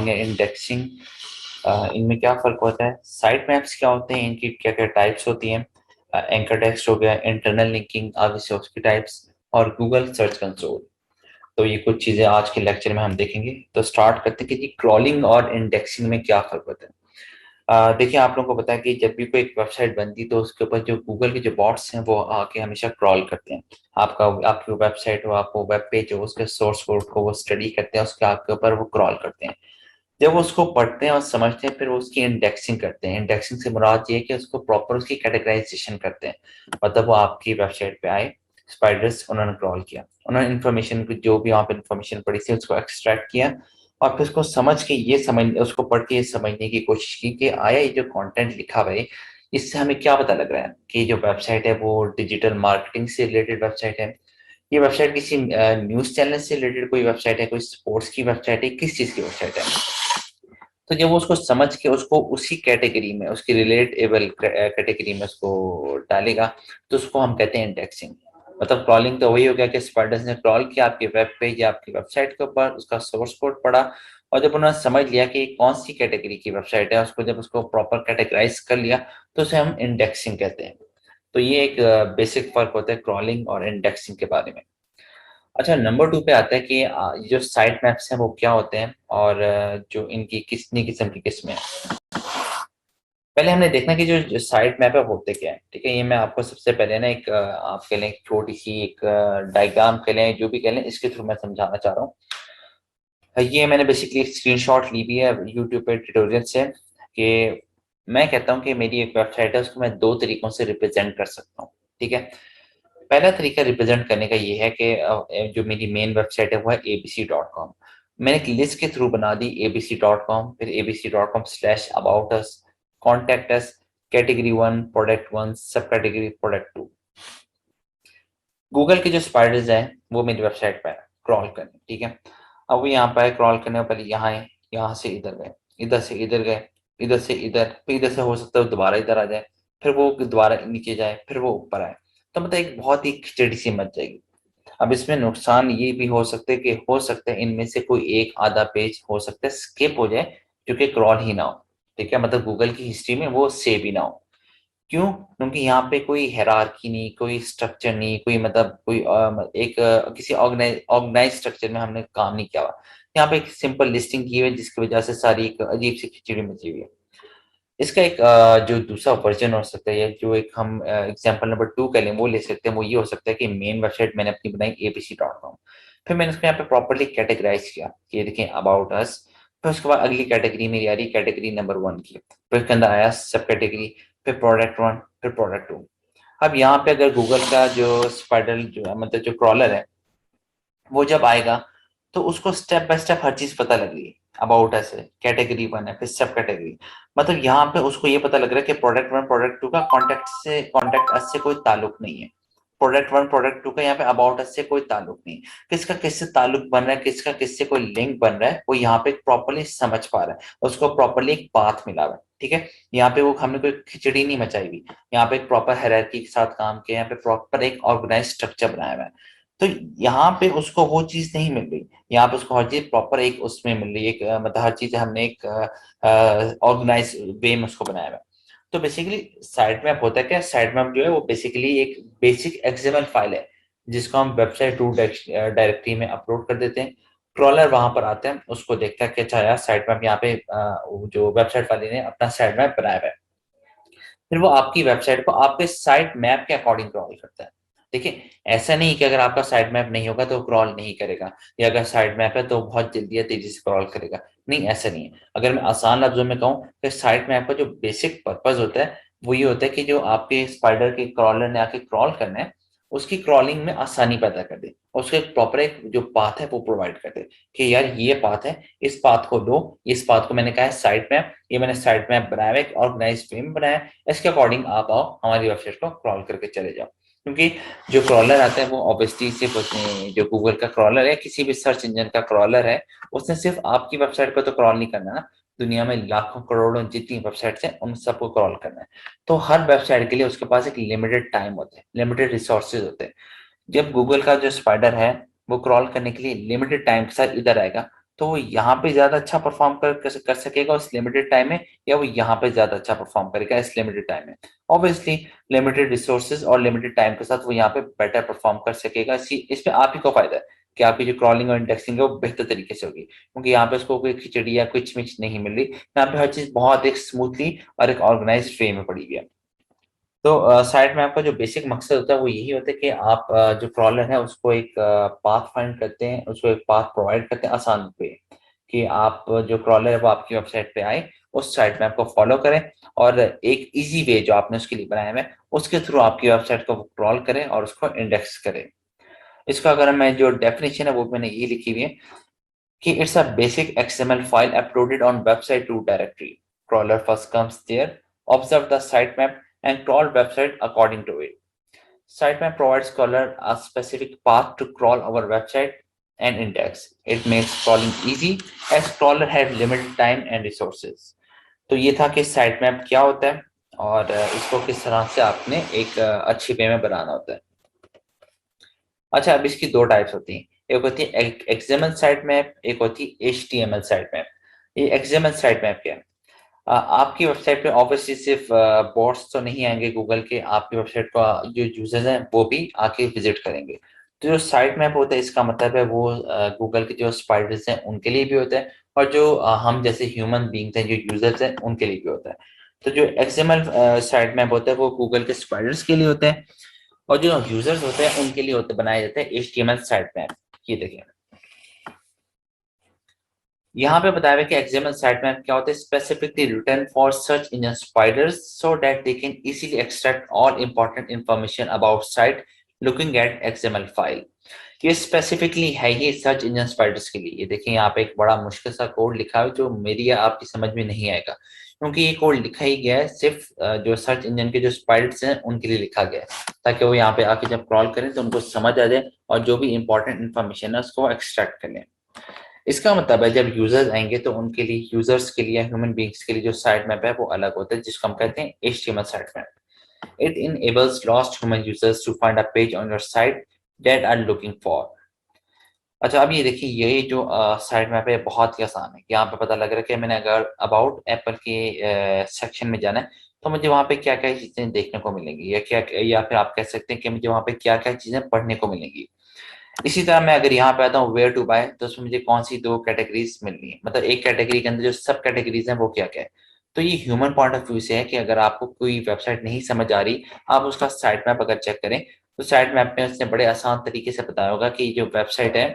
Indexing, इनमें क्या फ़र्क होता है, साइट मैप्स क्या होते हैं, इनकी क्या-क्या टाइप्स होती हैं, एंकर टेक्स्ट हो गया, इंटरनल लिंकिंग ऑब्वियसली उसकी टाइप्स, और गूगल सर्च कंसोल। तो ये कुछ चीज़ें आज के लेक्चर में हम देखेंगे। तो स्टार्ट करते हैं कि जी क्रॉलिंग और इंडेक्सिंग में क्या फ़र्क होता है। देखिए, आप लोगों को पता है कि जब भी कोई एक वेबसाइट बनती है तो उसके ऊपर जो गूगल के जो बॉट्स हैं वो आके हमेशा क्रॉल करते हैं। आपकी वेबसाइट हो, आपको वेब पेज हो, उसके सोर्स कोड को वो स्टडी करते हैं, उसके आपके ऊपर वो क्रॉल करते हैं। जब वो उसको पढ़ते हैं और समझते हैं, फिर वो उसकी इंडेक्सिंग करते हैं। इंडेक्सिंग से मुराद ये है कि उसको प्रॉपर उसकी कैटेगराइजेशन करते हैं। मतलब वो आपकी वेबसाइट पे आए, स्पाइडर्स उन्होंने क्रॉल किया, उन्होंने इन्फॉर्मेशन को, जो भी वहाँ पे इन्फॉर्मेशन पड़ी थी उसको एक्सट्रैक्ट किया, और फिर उसको समझ के ये समझ उसको पढ़ के ये समझने की कोशिश की कि आया ये जो कंटेंट लिखा हुआ है इससे हमें क्या पता लग रहा है कि जो वेबसाइट है वो डिजिटल मार्केटिंग से रिलेटेड वेबसाइट है, ये वेबसाइट किसी न्यूज़ चैनल से रिलेटेड कोई वेबसाइट है, कोई स्पोर्ट्स की वेबसाइट है, किस चीज़ की वेबसाइट है। तो जब वो उसको समझ के उसको उसी कैटेगरी में, उसकी रिलेटेबल कैटेगरी में उसको डालेगा, तो उसको हम कहते हैं इंडेक्सिंग। मतलब क्रॉलिंग तो वही हो गया कि स्पाइडर्स ने क्रॉल किया आपके वेब पेज या आपकी वेबसाइट के ऊपर, उसका सोर्स कोड पढ़ा, और जब उन्होंने समझ लिया कि कौन सी कैटेगरी की वेबसाइट है, उसको जब उसको प्रॉपर कैटेगराइज कर लिया, तो उसे हम इंडेक्सिंग कहते हैं। तो ये एक बेसिक फर्क होता है क्रॉलिंग और इंडेक्सिंग के बारे में। अच्छा, नंबर 2 पे आता है कि जो साइट मैप्स हैं वो क्या होते हैं, और जो इनकी कितनी किस्म की किस्में हैं। पहले हमने देखना कि जो साइट मैप है वो होते क्या है। ठीक है, ये मैं आपको सबसे पहले ना एक आप कह लें छोटी सी एक डायग्राम कह लें, जो भी कह लें, इसके थ्रू मैं समझाना चाह रहा हूँ। ये मैंने बेसिकली एक स्क्रीनशॉट ली हुई है यूट्यूब पे ट्यूटोरियल से, कि मैं कहता हूँ कि मेरी एक वेबसाइट है, उसको मैं 2 तरीकों से रिप्रेज़ेंट कर सकता हूँ। ठीक है? पहला तरीका रिप्रेजेंट करने का ये है कि जो मेरी मेन वेबसाइट है वो है abc.com। मैंने एक लिस्ट के थ्रू बना दी abc.com, फिर abc.com/about us, contact us, category 1 product 1, सब कैटेगरी प्रोडक्ट 2। गूगल के जो स्पाइडर्स हैं वो मेरी वेबसाइट पे क्रॉल करें। ठीक है, अब वो यहाँ पे क्रॉल करने पर यहाँ आए, यहाँ से इधर गए, इधर से इधर गए, इधर से इधर, फिर इधर से हो सकता है दोबारा इधर आ जाए, फिर वो दोबारा नीचे जाए, फिर वो ऊपर आए। तो मतलब एक बहुत ही खिचड़ी सी मच जाएगी। अब इसमें नुकसान ये भी हो सकते हैं कि हो सकता है इनमें से कोई एक आधा पेज हो सकता है स्किप हो जाए, जो कि क्रॉल ही ना हो। ठीक है, मतलब गूगल की हिस्ट्री में वो सेव ही ना हो। क्यों? क्योंकि यहाँ पे कोई हायरार्की नहीं, कोई स्ट्रक्चर नहीं, कोई मतलब कोई किसी ऑर्गेनाइज स्ट्रक्चर में हमने काम नहीं किया हुआ। यहाँ पे एक सिंपल लिस्टिंग की हुई है, जिसकी वजह से सारी एक अजीब सी खिचड़ी मची हुई है। इसका एक जो दूसरा वर्जन हो सकता है, या जो एक हम एग्जांपल नंबर 2 कह लें वो ले सकते हैं, वो ये हो सकता है कि मेन वेबसाइट मैंने अपनी बनाई abc.com, फिर मैंने उसको यहाँ पे प्रॉपर्ली कैटेगराइज किया कि ये देखें अबाउट अस, फिर उसके बाद अगली कैटेगरी मेरी आ रही कैटेगरी नंबर 1 की, फिर उसके अंदर आया सब कैटेगरी, फिर प्रोडक्ट 1, फिर प्रोडक्ट 2। अब यहाँ पे अगर गूगल का जो स्पाइडर जो मतलब जो क्रॉलर है वो जब आएगा, तो उसको स्टेप बाय स्टेप हर चीज पता लग रही है। अबाउट अस है, कैटेगरी 1 है, फिर सब कैटेगरी, मतलब यहाँ पे उसको ये पता लग रहा है कि प्रोडक्ट 1 प्रोडक्ट 2 का कॉन्टेक्ट अस से कोई ताल्लुक नहीं है। प्रोडक्ट 1 प्रोडक्ट 2 का यहाँ पे अबाउट अस से कोई ताल्लुक नहीं है। किसका किससे ताल्लुक बन रहा है, किसका किससे कोई लिंक बन रहा है, वो यहाँ पे प्रॉपर्ली समझ पा रहा है, उसको प्रॉपर्ली एक पाथ मिला हुआ है। ठीक है, यहाँ पे वो हमने कोई खिचड़ी नहीं मचाई हुई, यहाँ पे एक प्रॉपर हायरार्की के साथ काम किया, यहाँ पे प्रॉपर एक ऑर्गेनाइज स्ट्रक्चर बनाया हुआ है। तो यहाँ पे उसको वो चीज नहीं मिल रही, यहाँ पे उसको हर चीज प्रॉपर एक उसमें मिल रही है, एक मतलब हर चीज हमने एक ऑर्गेनाइज वे में उसको बनाया हुआ है। तो बेसिकली साइट मैप होता है क्या, साइट मैप जो है वो बेसिकली एक बेसिक एक्सएमएल फाइल है, जिसको हम वेबसाइट रूट डायरेक्टरी में अपलोड कर देते हैं। क्रॉलर वहां पर आते हैं, उसको देखता है कि अच्छा यार साइट मैप यहाँ पे वो जो वेबसाइट वाले ने अपना साइट मैप बनाया हुआ है, फिर वो आपकी वेबसाइट को आपके साइट मैप के अकॉर्डिंग क्रॉल करता है। देखिए, ऐसा नहीं कि अगर आपका साइट मैप नहीं होगा तो क्रॉल नहीं करेगा, या अगर साइट मैप है तो बहुत जल्दी या तेजी से क्रॉल करेगा। नहीं, ऐसा नहीं है। अगर मैं आसान लफ्जों में कहूँ कि साइट मैप का जो बेसिक पर्पज होता है वो ये होता है कि जो आपके स्पाइडर के क्रॉलर ने आके क्रॉल करना है, उसकी क्रॉलिंग में आसानी पैदा कर दे, उसके प्रॉपर एक जो पाथ है वो प्रोवाइड कर दे, कि यार ये पाथ है, इस पाथ को लो, इस पाथ को मैंने कहा है साइट मैप, ये मैंने साइट मैप बनाया है, एक ऑर्गेनाइज वे में बनाया है, इसके अकॉर्डिंग आप आओ हमारी वेबसाइट को क्रॉल करके चले जाओ। क्योंकि जो क्रॉलर आता है वो ऑब्वियसली सिर्फ उसने जो गूगल का क्रॉलर है, किसी भी सर्च इंजन का क्रॉलर है, उसने सिर्फ आपकी वेबसाइट को तो क्रॉल नहीं करना ना, दुनिया में लाखों करोड़ों जितनी वेबसाइट्स हैं उन सबको क्रॉल करना है। तो हर वेबसाइट के लिए उसके पास एक लिमिटेड टाइम होता है, लिमिटेड रिसोर्सेज होते हैं। जब गूगल का जो स्पाइडर है वो क्रॉल करने के लिए लिमिटेड टाइम के साथ इधर आएगा, तो वो यहाँ पे ज्यादा अच्छा परफॉर्म कर सकेगा उस लिमिटेड टाइम में, या वो यहाँ पे ज्यादा अच्छा परफॉर्म करेगा इस लिमिटेड टाइम में। ऑब्वियसली लिमिटेड रिसोर्सेज और लिमिटेड टाइम के साथ वो यहाँ पे बेटर परफॉर्म कर सकेगा। इसमें आप ही को फायदा है कि आपकी जो क्रॉलिंग और इंडेक्सिंग है वो बेहतर तरीके से होगी, क्योंकि यहाँ पे उसको कोई खिचड़ी या कोई चिमिच नहीं मिल रही। यहाँ पे हर चीज बहुत एक स्मूथली और एक ऑर्गेनाइज वे में पड़ी हुई है। तो साइट मैप का जो बेसिक मकसद होता है वो यही होता है कि आप जो क्रॉलर है उसको एक पाथ फाइंड करते हैं, उसको एक पाथ प्रोवाइड करते हैं आसान पे, कि आप जो क्रॉलर है वो आपकी वेबसाइट पे आए, उस साइट मैप को फॉलो करें, और एक इजी वे जो आपने उसके लिए बनाया है उसके थ्रू आपकी वेबसाइट को क्रॉल करें और उसको इंडेक्स करें। इसका अगर मैं जो डेफिनेशन है वो मैंने ये लिखी हुई है कि it's a basic XML file uploaded on website root directory. Crawler first comes there, observe the sitemap, and crawl website according to it. Sitemap provides crawler a specific path to crawl our website and index. It makes crawling easy as crawler have limited time and resources. तो ये था कि sitemap क्या होता है और इसको किस तरह से आपने एक अच्छी वे में बनाना होता है। अच्छा, अब इसकी दो टाइप्स होती हैं, एक होती है XML साइट मैप, एक होती है HTML साइट मैप। ये XML साइट मैप क्या है? आपकी वेबसाइट पे ऑब्वियसली सिर्फ बॉट्स तो नहीं आएंगे गूगल के, आपकी वेबसाइट का जो यूजर्स हैं वो भी आके विजिट करेंगे। तो जो साइट मैप होता है इसका मतलब है वो गूगल के जो स्पाइडर्स हैं उनके लिए भी होता है, और जो हम जैसे ह्यूमन बींग्स हैं जो यूजर्स हैं उनके लिए भी होता है। तो जो XML साइट मैप होता है वो गूगल के स्पाइडर्स के लिए होता है, और जो यूजर्स होते हैं उनके लिए होते बनाए जाते हैं HTML साइट मैप। ये देखिए यहाँ पे बताया हुआ है कि XML साइट मैप क्या होता है, specifically written for search engine spiders so that they can easily extract all important information about site looking at XML file. ये स्पेसिफिकली है ये सर्च इंजन स्पाइडर्स के लिए। ये देखिए यहाँ पे एक बड़ा मुश्किल सा कोड लिखा है जो मेरी या आपकी समझ में नहीं आएगा, क्योंकि ये कोड लिखा ही गया है सिर्फ जो सर्च इंजन के जो स्पाइडर्स हैं उनके लिए लिखा गया है, ताकि वो यहाँ पे आके जब क्रॉल करें तो उनको समझ आ जाए और जो भी इंपॉर्टेंट इन्फॉर्मेशन है उसको एक्सट्रैक्ट कर लें। इसका मतलब है जब यूजर्स आएंगे तो उनके लिए, यूजर्स के लिए, ह्यूमन बींग्स के लिए जो साइट मैप है वो अलग होता है, जिसको हम कहते हैं HTML site map. It enables lost human users to find a page on your site that are looking for। अच्छा, अब ये देखिए ये जो साइट मैप है बहुत ही आसान है। यहाँ पे पता लग रहा है कि मैंने अगर अबाउट एप्पल के सेक्शन में जाना है तो मुझे वहाँ पे क्या क्या चीजें देखने को मिलेंगी, या क्या, या फिर आप कह सकते हैं कि मुझे वहाँ पे क्या क्या चीजें पढ़ने को मिलेंगी। इसी तरह मैं अगर यहाँ पे आता हूँ वेयर टू बाय, तो उसमें मुझे कौन सी दो कैटेगरीज मिलनी है, मतलब एक कैटेगरी के अंदर जो सब कैटेगरीज हैं वो क्या क्या है। तो ये ह्यूमन पॉइंट ऑफ व्यू से है कि अगर आपको कोई वेबसाइट नहीं समझ आ रही, आप उसका साइट मैप अगर चेक करें तो साइट मैप में उसने बड़े आसान तरीके से बताया होगा कि जो वेबसाइट है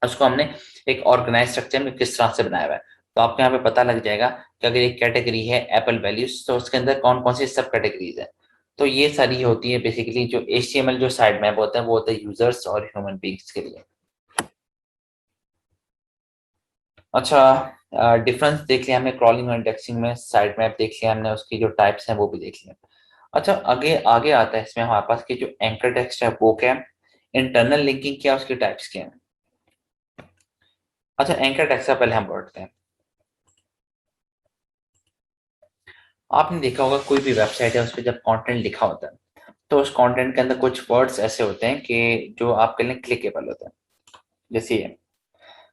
उसको हमने एक ऑर्गेनाइज स्ट्रक्चर में किस तरह से बनाया हुआ है। तो आपको यहाँ पे पता लग जाएगा कि अगर एक कैटेगरी है एप्पल वैल्यूज तो उसके अंदर कौन कौन सी सब कैटेगरीज है। तो ये सारी होती है बेसिकली जो HTML जो साइट मैप होता है वो होता है यूजर्स और ह्यूमन बींग्स के लिए। अच्छा, डिफरेंस देख लिया हमने क्रॉलिंग और इंडेक्सिंग में, साइट मैप देख लिया हमने, उसकी जो टाइप्स हैं वो भी देख लिया। अच्छा, आगे आगे आता है इसमें हमारे पास कि जो एंकर टेक्स्ट है वो क्या है, इंटरनल लिंकिंग क्या है, उसकी टाइप्स क्या है। अच्छा, एंकर टेक्स्ट से पहले हम बढ़ते हैं। आपने देखा होगा कोई भी वेबसाइट है उस पर जब कंटेंट लिखा होता है तो उस कंटेंट के अंदर कुछ वर्ड्स ऐसे होते हैं कि जो आपके लिए क्लिकेबल होते हैं। जैसे ये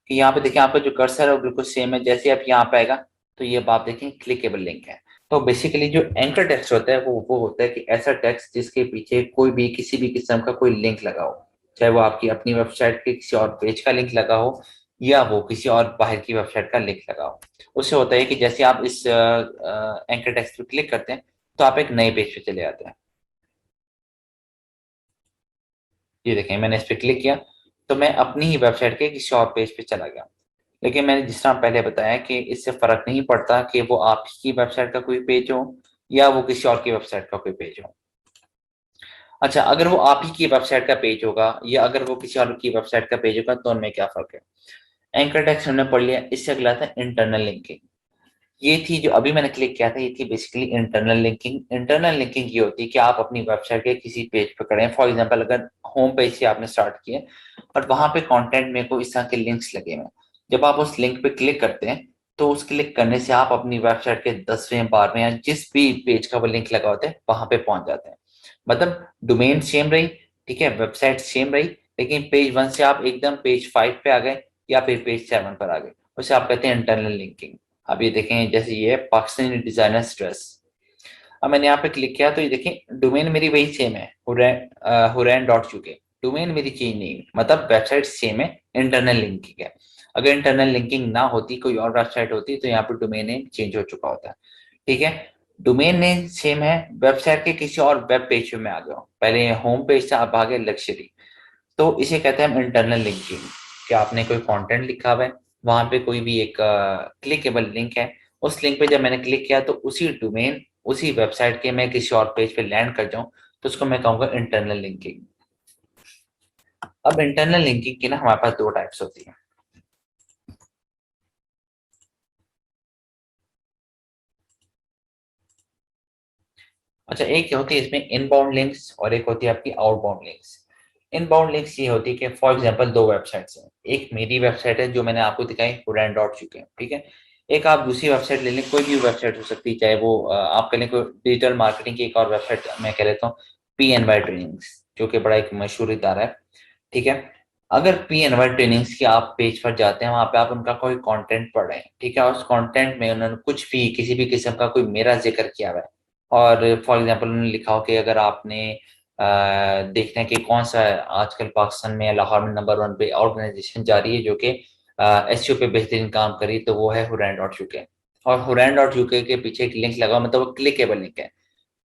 कि यहाँ पे देखिए आपका जो कर्सर है वो बिल्कुल सेम है, जैसे आप यहाँ पे आएगा तो ये आप देखें क्लिकेबल लिंक है। तो बेसिकली जो एंकर टेक्स्ट होता है वो होता है कि ऐसा टेक्स्ट जिसके पीछे कोई भी किसी भी किस्म का कोई लिंक लगा हो, चाहे वो आपकी अपनी वेबसाइट के किसी और पेज का लिंक लगा हो या वो किसी और बाहर की वेबसाइट का लिंक लगा हो। उससे होता है कि जैसे आप इस एंकर टेक्स्ट पे क्लिक करते हैं तो आप एक नए पेज पे चले जाते हैं। ये देखें मैंने इस पे क्लिक किया तो मैं अपनी ही वेबसाइट के किसी और पेज पे चला गया। लेकिन मैंने जिस तरह पहले बताया कि इससे फर्क नहीं पड़ता कि वो आपकी वेबसाइट का कोई पेज हो या वो किसी और की वेबसाइट का कोई पेज हो। अच्छा, अगर वो आप ही की वेबसाइट का पेज होगा या अगर वो किसी और की वेबसाइट का पेज होगा तो उनमें क्या फर्क है। एंकर टेक्स्ट हमने पढ़ लिया। इससे अगला था इंटरनल लिंकिंग। ये थी जो अभी मैंने क्लिक किया था, ये थी basically internal linking. Internal linking ये होती है कि आप अपनी वेबसाइट के किसी पेज पे करें, फॉर एग्जांपल अगर होम पेज से आपने स्टार्ट किया और वहां पे कंटेंट में को इस तरह के लिंक्स लगे हुए हैं, जब आप उस लिंक पे क्लिक करते हैं तो उस क्लिक करने से आप अपनी वेबसाइट के 10वें 12वें या जिस भी पेज का वो लिंक लगा होता है वहां पे पहुंच जाते हैं। मतलब डोमेन सेम रही, ठीक है, वेबसाइट सेम रही, लेकिन पेज 1 से आप एकदम पेज 5 पे आ गए या फिर पेज 7 पर आ गए, उसे आप कहते हैं इंटरनल लिंकिंग। अब ये देखें, जैसे ये पाकिस्तानी डिजाइनर्स ड्रेस, अब मैंने यहाँ पे क्लिक किया तो ये देखें डोमेन मेरी वही सेम है, huran.uk। डोमेन मेरी चेंज नहीं हुई, मतलब वेबसाइट सेम है, इंटरनल लिंकिंग है। अगर इंटरनल लिंकिंग ना होती, कोई और वेबसाइट होती, तो यहाँ पे डोमेन नेम चेंज हो चुका होता है। ठीक है, डोमेन नेम सेम है, वेबसाइट के किसी और वेब पेज पे मैं आ गया हूँ, पहले होम पेज से आप आगे लग्जरी, तो इसे कहते हैं हम इंटरनल लिंकिंग। कि आपने कोई कंटेंट लिखा हुआ है, वहां पे कोई भी एक क्लिकेबल लिंक है, उस लिंक पे जब मैंने क्लिक किया तो उसी डोमेन, उसी वेबसाइट के मैं किसी और पेज पे लैंड कर जाऊं, तो उसको मैं कहूंगा इंटरनल लिंकिंग। अब इंटरनल लिंकिंग की ना हमारे पास दो टाइप्स होती है। अच्छा, एक होती है इसमें इनबाउंड लिंक्स और एक होती है आपकी आउटबाउंड लिंक्स। इनबाउंड लिंक्स ये होती है कि फॉर एग्जांपल दो वेबसाइट्स हैं, एक मेरी वेबसाइट है जो मैंने आपको दिखाई huran.uk, ठीक है। एक आप दूसरी वेबसाइट ले लें, कोई भी वेबसाइट हो सकती है, चाहे वो आप कह लें कोई डिजिटल मार्केटिंग की एक और वेबसाइट मैं कह लेता हूँ, PNY ट्रेनिंग्स, जो कि बड़ा एक मशहूर इदारा है। ठीक है, अगर PNY ट्रेनिंग्स के आप पेज पर जाते हैं, वहां पे आप उनका कोई कंटेंट पढ़ रहे हैं, ठीक है, उस कंटेंट में उन्होंने कुछ भी किसी भी किस्म का कोई मेरा जिक्र किया हुआ है, और फॉर एग्जांपल उन्होंने लिखा हो कि अगर आपने देखना है कि कौन सा आजकल पाकिस्तान में या लाहौर में नंबर 1 पे ऑर्गेनाइजेशन जा रही है जो कि SEO पे बेहतरीन काम करी, तो वो है huran.uk। और huran.uk के पीछे एक लिंक लगा, मतलब वो क्लिकेबल लिंक है।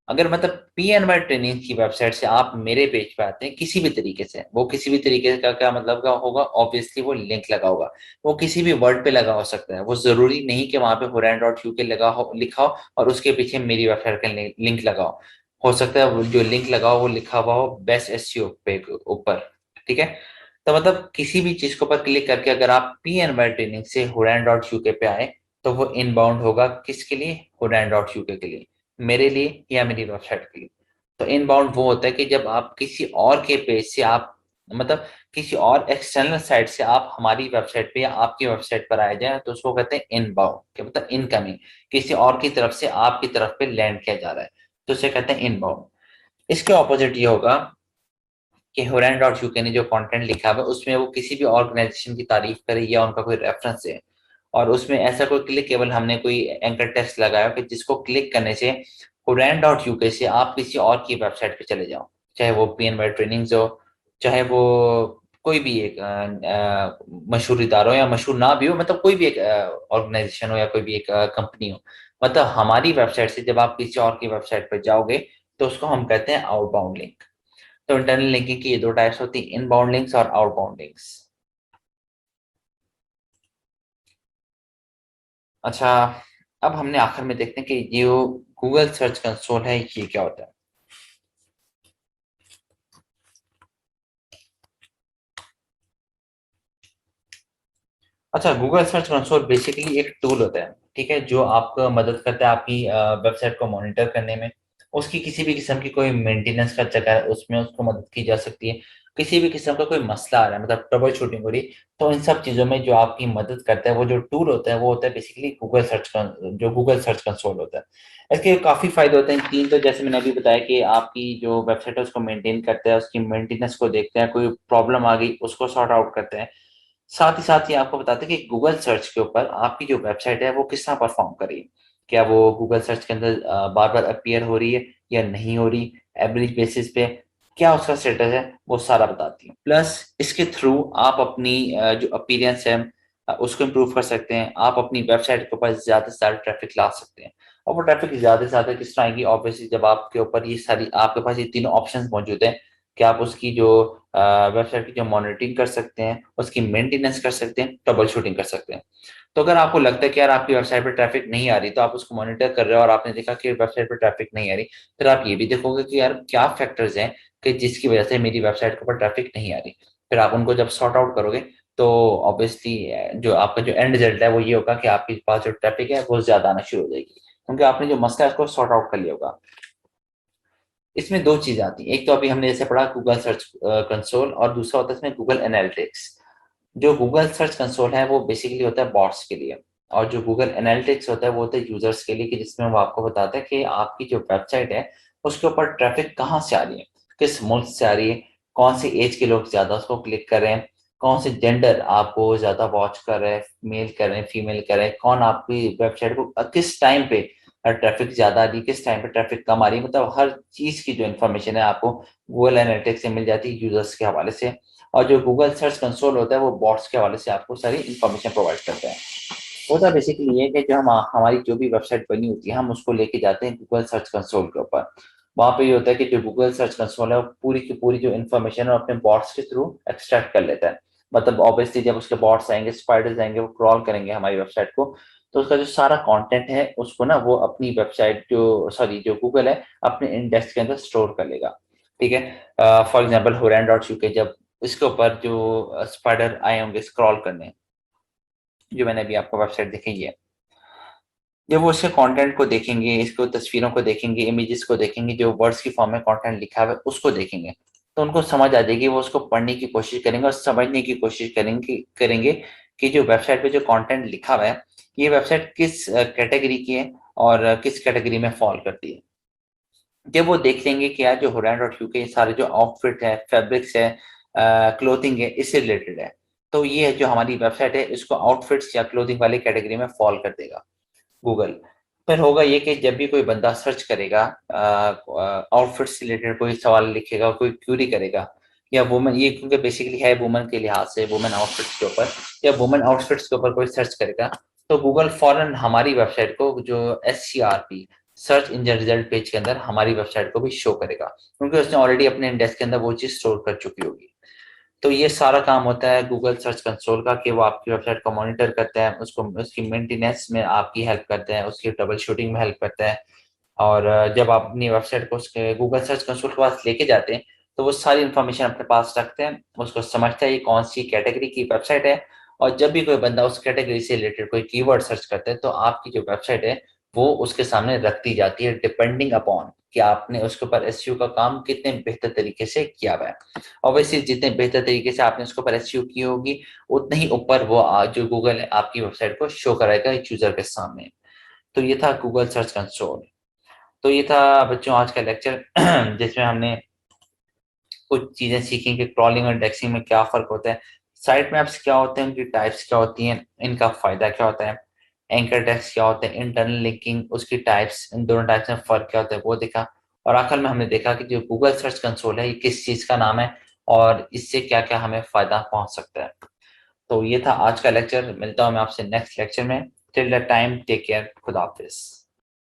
अगर मतलब PNY ट्रेनिंग की वेबसाइट से आप मेरे पेज पे आते हैं किसी भी तरीके से, वो किसी भी तरीके का क्या मतलब का होगा, ऑब्वियसली वो लिंक लगा होगा। वो किसी भी वर्ड पे लगा हो सकता है, वो जरूरी नहीं कि वहां पे huran.uk लगा हो, लिखा हो, और उसके पीछे मेरी वेबसाइट का लिंक लगा हो सकता है वो जो लिंक लगा हो वो लिखा हुआ हो बेस्ट SEO पे ऊपर। ठीक है, तो मतलब किसी भी चीज के ऊपर क्लिक करके अगर आप PNY ट्रेनिंग से huran.uk पे आए, तो वो इनबाउंड होगा किसके लिए, huran.uk के लिए, मेरे लिए या मेरी वेबसाइट के लिए। तो इनबाउंड वो होता है कि जब आप किसी और के पेज से आप, मतलब किसी और एक्सटर्नल साइट से आप हमारी वेबसाइट पे या आपकी वेबसाइट पर आए जाए, तो उसको कहते हैं इनबाउंड, कि मतलब इनकमिंग, किसी और की तरफ से आपकी तरफ पे लैंड किया जा रहा है, तो उसे कहते हैं इनबाउंड। इसके ऑपोजिट ये होगा कि huran.uk ने जो कंटेंट लिखा हुआ है उसमें वो किसी भी ऑर्गेनाइजेशन की तारीफ करे या उनका कोई रेफरेंस है, और उसमें ऐसा कोई क्लिक, केवल हमने कोई एंकर टेक्स्ट लगाया कि जिसको क्लिक करने से huran.uk से आप किसी और की वेबसाइट पे चले जाओ, चाहे वो PNY ट्रेनिंग्स हो, चाहे वो कोई भी एक मशहूर इदारा हो या मशहूर ना भी हो, मतलब कोई भी एक ऑर्गेनाइजेशन हो या कोई भी एक कंपनी हो, मतलब हमारी वेबसाइट से जब आप किसी और की वेबसाइट पर जाओगे, तो उसको हम कहते हैं आउटबाउंड लिंक। तो इंटरनल लिंकिंग की ये दो टाइप्स होती हैं, इनबाउंड लिंक्स और आउटबाउंड लिंक्स। अच्छा, अब हमने आखिर में देखते हैं कि ये जो गूगल सर्च कंसोल है ये क्या होता है। अच्छा, गूगल सर्च कंसोल बेसिकली एक टूल होता है, ठीक है, जो आपको मदद करता है आपकी वेबसाइट को मॉनिटर करने में। उसकी किसी भी किस्म की कोई मेंटेनेंस का चक्कर है उसमें उसको मदद की जा सकती है। किसी भी किस्म का कोई मसला आ रहा है, मतलब ट्रबल शूटिंग हो रही, तो इन सब चीज़ों में जो आपकी मदद करता है, वो जो टूल होता है वो होता है बेसिकली जो गूगल सर्च कंसोल होता है। इसके काफ़ी फायदे होते हैं, तीन, तो जैसे मैंने अभी बताया कि आपकी जो वेबसाइट है उसको मेंटेन करता है, उसकी मेंटेनेंस को देखते हैं, कोई प्रॉब्लम आ गई उसको सॉर्ट आउट करते हैं। साथ ही आपको बताते हैं कि गूगल सर्च के ऊपर आपकी जो वेबसाइट है वो किस तरह परफॉर्म कर रही है, क्या वो गूगल सर्च के अंदर बार बार अपीयर हो रही है या नहीं हो रही, एवरेज बेसिस पे क्या उसका स्टेटस है, वो सारा बताती है। प्लस इसके थ्रू आप अपनी जो अपीयरेंस है उसको इम्प्रूव कर सकते हैं, आप अपनी वेबसाइट के ऊपर ज्यादा से ज्यादा ट्रैफिक ला सकते हैं। और वो ट्रैफिक ज्यादा से ज्यादा किस तरह आएगी, ऑब्वियसली जब आपके ऊपर ये सारी, आपके पास ये तीनों ऑप्शंस मौजूद हैं कि आप उसकी जो वेबसाइट की जो मॉनिटरिंग कर सकते हैं, उसकी मेंटेनेंस कर सकते हैं, ट्रबल शूटिंग कर सकते हैं। तो अगर आपको लगता है कि यार आपकी वेबसाइट पर ट्रैफिक नहीं आ रही, तो आप उसको मॉनिटर कर रहे हो और आपने देखा कि वेबसाइट पर ट्रैफिक नहीं आ रही, फिर आप ये भी देखोगे कि यार क्या फैक्टर्स हैं कि जिसकी वजह से मेरी वेबसाइट के ऊपर ट्रैफिक नहीं आ रही। फिर आप उनको जब सॉर्ट आउट करोगे, तो ऑब्वियसली जो आपका जो एंड रिजल्ट है वो ये होगा कि आपके पास जो ट्रैफिक है वो ज्यादा आना शुरू हो जाएगी, क्योंकि आपने जो मसला है उसको सॉर्ट आउट कर लिया होगा। इसमें दो चीजें आती हैं, एक तो अभी हमने जैसे पढ़ा गूगल सर्च कंसोल, और दूसरा होता है इसमें गूगल एनालिटिक्स। जो गूगल सर्च कंसोल है वो बेसिकली होता है बॉट्स के लिए, और जो गूगल एनालिटिक्स होता है वो होता है यूजर्स के लिए, कि जिसमें वो आपको बताता है कि आपकी जो वेबसाइट है उसके ऊपर ट्रैफिक कहाँ से आ रही है, किस मुल्क से आ रही है, कौन सी एज के लोग ज्यादा उसको क्लिक कर रहे हैं, कौन से जेंडर आपको ज्यादा वॉच कर रहे हैं, मेल कर रहे हैं, फीमेल कर रहे हैं, कौन आपकी वेबसाइट को किस टाइम पे ट्रैफिक ज्यादा आ रही है, किस टाइम पे ट्रैफिक कम आ रही है, मतलब हर चीज की जो इन्फॉर्मेशन है आपको गूगल एनालिटिक्स से मिल जाती है यूजर्स के हवाले से। और जो गूगल सर्च कंसोल होता है वो बॉट्स के हवाले से आपको सारी इन्फॉर्मेशन प्रोवाइड करता है। होता बेसिकली ये है कि जो हमारी जो भी वेबसाइट बनी होती है हम उसको लेके जाते हैं गूगल सर्च कंसोल के ऊपर। वहां पे ये होता है कि जो गूगल सर्च कंसोल है वो पूरी की पूरी जो इन्फॉर्मेशन है वो अपने बॉट्स के थ्रू एक्सट्रैक्ट कर लेता है। मतलब ऑब्वियसली जब उसके बॉट्स आएंगे, स्पाइडर्स आएंगे, वो क्रॉल करेंगे हमारी वेबसाइट को, तो उसका जो सारा कंटेंट है उसको ना वो अपनी वेबसाइट जो सॉरी जो गूगल है अपने इंडेक्स के अंदर स्टोर कर लेगा। ठीक है। फॉर एग्जाम्पल horan.uk, जब इसके ऊपर जो स्पाइडर आए होंगे स्क्रॉल करने, जो मैंने अभी आपको वेबसाइट दिखाई है, जब वो इसके कंटेंट को देखेंगे, इसको तस्वीरों को देखेंगे, इमेजेस को देखेंगे, जो वर्ड्स की फॉर्म में कंटेंट लिखा हुआ है उसको देखेंगे, तो उनको समझ आ जाएगी, वो उसको पढ़ने की कोशिश करेंगे और समझने की कोशिश करेंगे कि जो वेबसाइट पे जो कंटेंट लिखा हुआ है ये वेबसाइट किस कैटेगरी की है और किस कैटेगरी में फॉल करती है। जब वो देख लेंगे कि यार जो horan.uk सारे जो आउटफिट है, फैब्रिक्स है, क्लोथिंग है, इससे रिलेटेड है, तो ये जो हमारी वेबसाइट है इसको आउटफिट्स या क्लोथिंग वाली कैटेगरी में फॉल कर देगा गूगल। फिर होगा ये कि जब भी कोई बंदा सर्च करेगा, आउटफिट से रिलेटेड कोई सवाल लिखेगा, कोई क्यूरी करेगा, या वुमेन, ये क्योंकि बेसिकली है वुमेन के लिहाज से, वुमेन आउटफिट्स के ऊपर, या वुमेन आउटफिट्स के ऊपर कोई सर्च करेगा, तो गूगल फॉरन हमारी वेबसाइट को जो SCRP, search engine result page के अंदर हमारी वेबसाइट को भी शो करेगा, क्योंकि उसने ऑलरेडी अपने इंडेक्स के अंदर वो चीज स्टोर कर चुकी होगी। तो ये सारा काम होता है गूगल सर्च कंसोल का कि वो आपकी वेबसाइट को मॉनिटर करता है, उसको उसकी मेंटेनेंस में आपकी हेल्प करता है, उसकी ट्रबल शूटिंग में हेल्प करता है। और जब आप अपनी वेबसाइट को उसके गूगल सर्च कंसोल के पास लेके जाते हैं तो वो सारी इन्फॉर्मेशन अपने पास रखते हैं, उसको समझता है ये कौन सी कैटेगरी की वेबसाइट है। और जब भी कोई बंदा उस कैटेगरी से रिलेटेड कोई कीवर्ड सर्च करता है तो आपकी जो वेबसाइट है वो उसके सामने रख दी जाती है, डिपेंडिंग अपॉन कि आपने उसके ऊपर SEO का काम कितने बेहतर तरीके से किया हुआ है। ऑब्वियसली जितने बेहतर तरीके से आपने उसके ऊपर SEO की होगी उतने ही ऊपर वो जो गूगल है आपकी वेबसाइट को शो कराएगा यूजर के सामने। तो ये था गूगल सर्च कंसोल। तो ये था बच्चों आज का लेक्चर जिसमें हमने कुछ चीजें सीखी कि क्रॉलिंग और इंडेक्सिंग में क्या फर्क होता है, साइट मैप्स क्या होते हैं, उनकी टाइप्स क्या होती हैं, इनका फायदा क्या होता है, एंकर टेक्स्ट क्या होते हैं, इंटरनल लिंकिंग उसकी टाइप्स, इन दोनों टाइप्स में फर्क क्या होता है वो देखा। और आखिर में हमने देखा कि जो गूगल सर्च कंसोल है ये किस चीज का नाम है और इससे क्या क्या हमें फायदा पहुंच सकता है। तो ये था आज का लेक्चर, मिलता हूँ मैं आपसे नेक्स्ट लेक्चर में। Till the time take care, खुदा हाफिज।